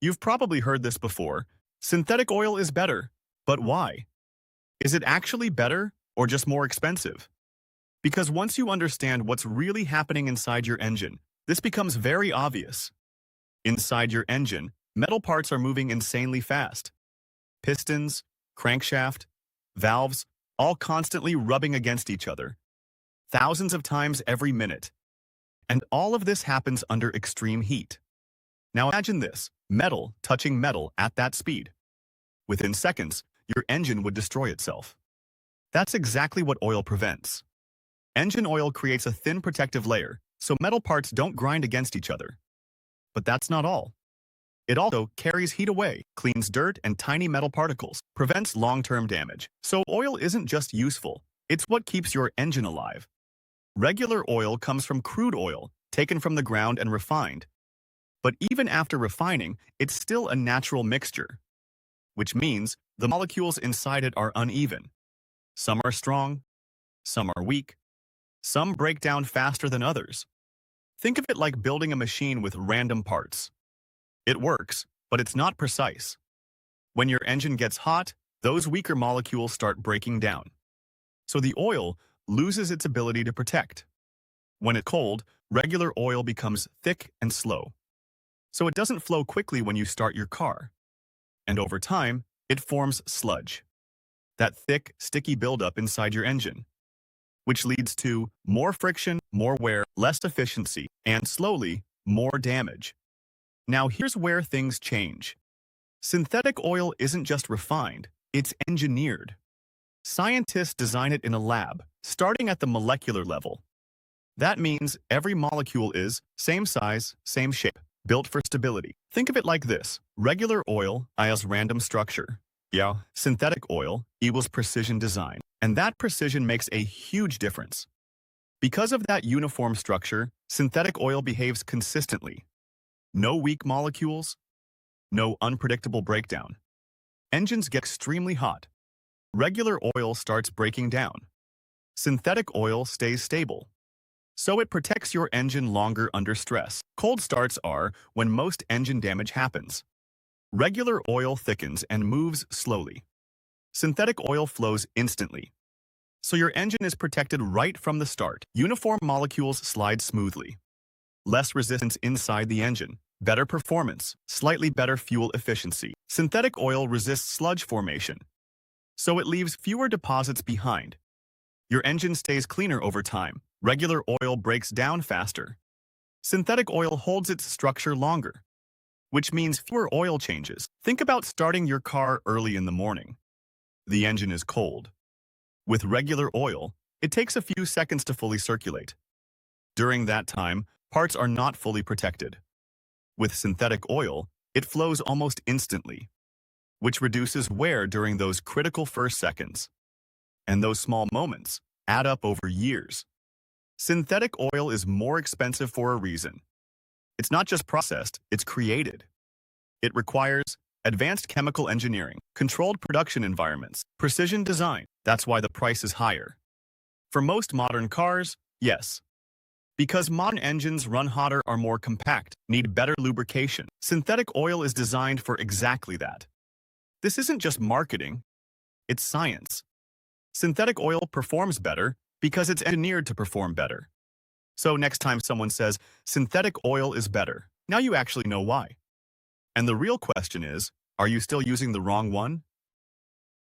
You've probably heard this before. Synthetic oil is better. But why? Is it actually better or just more expensive? Because once you understand what's really happening inside your engine, this becomes very obvious. Inside your engine, metal parts are moving insanely fast. Pistons, crankshaft, valves, all constantly rubbing against each other, thousands of times every minute. And all of this happens under extreme heat. Now imagine this, metal touching metal at that speed. Within seconds, your engine would destroy itself. That's exactly what oil prevents. Engine oil creates a thin protective layer, so metal parts don't grind against each other. But that's not all. It also carries heat away, cleans dirt and tiny metal particles, prevents long-term damage. So oil isn't just useful, it's what keeps your engine alive. Regular oil comes from crude oil, taken from the ground and refined. But even after refining, it's still a natural mixture, which means the molecules inside it are uneven. Some are strong, some are weak, some break down faster than others. Think of it like building a machine with random parts. It works, but it's not precise. When your engine gets hot, those weaker molecules start breaking down. So the oil loses its ability to protect. When it's cold, regular oil becomes thick and slow. So it doesn't flow quickly when you start your car. And over time, it forms sludge. That thick, sticky buildup inside your engine, which leads to more friction, more wear, less efficiency, and slowly, more damage. Now here's where things change. Synthetic oil isn't just refined, it's engineered. Scientists design it in a lab, starting at the molecular level. That means every molecule is same size, same shape, built for stability. Think of it like this. Regular oil equals random structure. Yeah, synthetic oil equals precision design. And that precision makes a huge difference. Because of that uniform structure, synthetic oil behaves consistently. No weak molecules, no unpredictable breakdown. Engines get extremely hot. Regular oil starts breaking down. Synthetic oil stays stable. So it protects your engine longer under stress. Cold starts are when most engine damage happens. Regular oil thickens and moves slowly. Synthetic oil flows instantly. So your engine is protected right from the start. Uniform molecules slide smoothly. Less resistance inside the engine. Better performance. Slightly better fuel efficiency. Synthetic oil resists sludge formation, so it leaves fewer deposits behind. Your engine stays cleaner over time. Regular oil breaks down faster. Synthetic oil holds its structure longer, which means fewer oil changes. Think about starting your car early in the morning. The engine is cold. With regular oil, it takes a few seconds to fully circulate. During that time, parts are not fully protected. With synthetic oil, it flows almost instantly, which reduces wear during those critical first seconds. And those small moments add up over years. Synthetic oil is more expensive for a reason. It's not just processed, it's created. It requires advanced chemical engineering, controlled production environments, precision design. That's why the price is higher. For most modern cars, yes. Because modern engines run hotter, are more compact, need better lubrication. Synthetic oil is designed for exactly that. This isn't just marketing, it's science. Synthetic oil performs better because it's engineered to perform better. So next time someone says synthetic oil is better, now you actually know why. And the real question is, are you still using the wrong one?